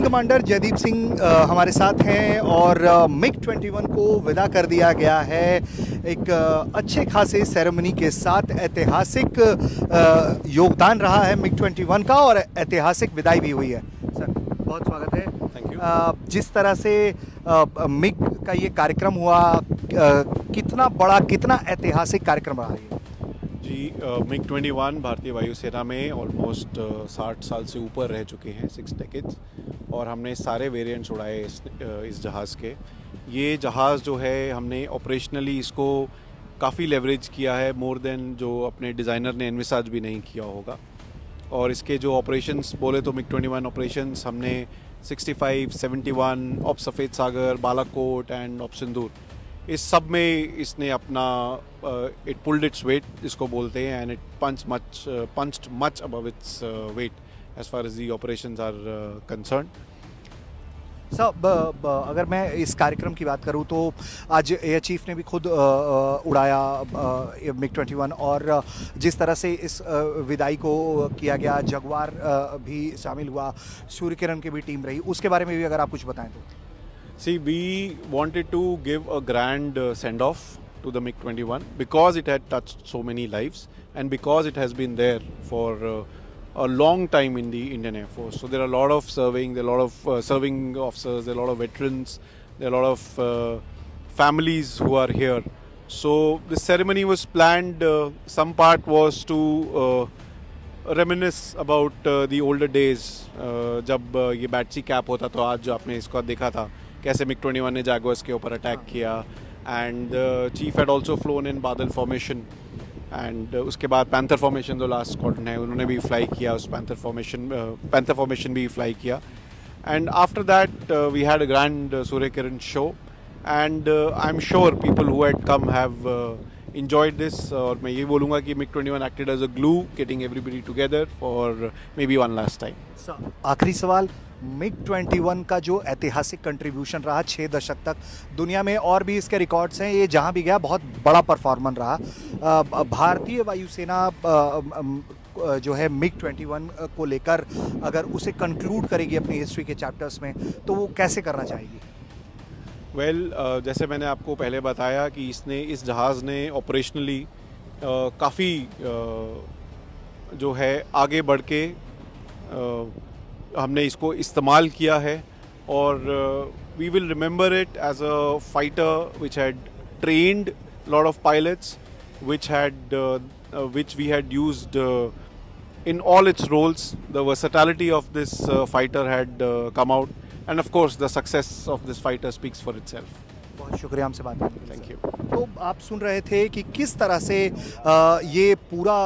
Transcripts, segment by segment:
Wing commander Jaideep Singh हमारे साथ हैं और मिग-21 को विदा कर दिया गया है एक अच्छे खासे सेरेमनी के साथ। ऐतिहासिक योगदान रहा है मिग-21 का और ऐतिहासिक विदाई भी हुई है। सर बहुत स्वागत है। Thank you. जिस तरह से मिग का ये कार्यक्रम हुआ, कितना बड़ा कितना ऐतिहासिक कार्यक्रम रहा है? जी, मिग-21 भारतीय वायुसेना में ऑलमोस्ट 60 साल से ऊपर रह चुके हैं, 6 डेकेड्स, और हमने सारे वेरिएंट्स उड़ाए इस जहाज़ के। ये जहाज़ जो है हमने ऑपरेशनली इसको काफ़ी लेवरेज किया है, मोर देन जो अपने डिज़ाइनर ने एनविसाज भी नहीं किया होगा। और इसके जो ऑपरेशंस बोले तो मिग-21 ऑपरेशंस हमने 65, 71, ऑप सफ़ेद सागर, बालाकोट एंड ऑप सिंदूर, इस सब में इसने अपना इट पुल्ड इट्स वेट इसको बोलते हैं, and it punched much above its weight as far as the operations are concerned. सब अगर मैं इस कार्यक्रम की बात करूं तो आज एयर चीफ ने भी खुद उड़ाया मिग-21, और जिस तरह से इस विदाई को किया गया, जगुआर भी शामिल हुआ, सूर्य किरण की भी टीम रही, उसके बारे में भी अगर आप कुछ बताएं तो। See, we wanted to give a grand send-off to the MiG-21 because it had touched so many lives and because it has been there for a long time in the Indian Air Force. So there are a lot of serving officers, there are a lot of veterans, there are a lot of families who are here. So this ceremony was planned, some part was to reminisce about the older days, जब ये बैटसी cap होता, तो आज जो आपने इसको देखा था कैसे मिग-21 ने जागुआर्स के ऊपर अटैक किया, and chief had also flown in Badal formation, and उसके बाद पैंथर फॉर्मेशन जो लास्ट स्क्वाड्रन है उन्होंने भी फ्लाई किया, उस पैंथर फॉर्मेशन भी फ्लाई किया, and after that we had a grand Surya Kiran show, and I am sure people who had come have enjoyed this. और मैं ये बोलूँगा कि MiG-21 acted as a glue, getting everybody together for maybe one last time. आखिरी सवाल, मिग-21 का जो ऐतिहासिक कंट्रीब्यूशन रहा 6 दशक तक, दुनिया में और भी इसके रिकॉर्ड्स हैं, ये जहाँ भी गया बहुत बड़ा परफॉर्मर रहा। भारतीय वायुसेना जो है मिग-21 को लेकर अगर उसे कंक्लूड करेगी अपनी हिस्ट्री के चैप्टर्स में, तो वो कैसे करना चाहेगी? जैसे मैंने आपको पहले बताया कि इस जहाज़ ने ऑपरेशनली काफ़ी जो है आगे बढ़ के हमने इसको इस्तेमाल किया है, और we will remember it as a fighter which had trained lot of pilots, which we had used in all its roles. The versatility of this fighter had come out. And of course, the success of this fighter speaks for itself. बहुत शुक्रिया हमसे बात करने के लिए। Thank you. तो आप सुन रहे थे कि किस तरह से ये पूरा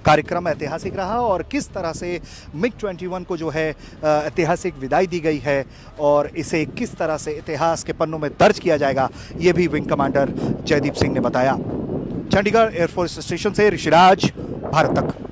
कार्यक्रम ऐतिहासिक रहा और किस तरह से मिग-21 को जो है ऐतिहासिक विदाई दी गई है, और इसे किस तरह से इतिहास के पन्नों में दर्ज किया जाएगा, ये भी विंग कमांडर जयदीप सिंह ने बताया। चंडीगढ़ एयरफोर्स स्टेशन से ऋषिराज, भारत तक।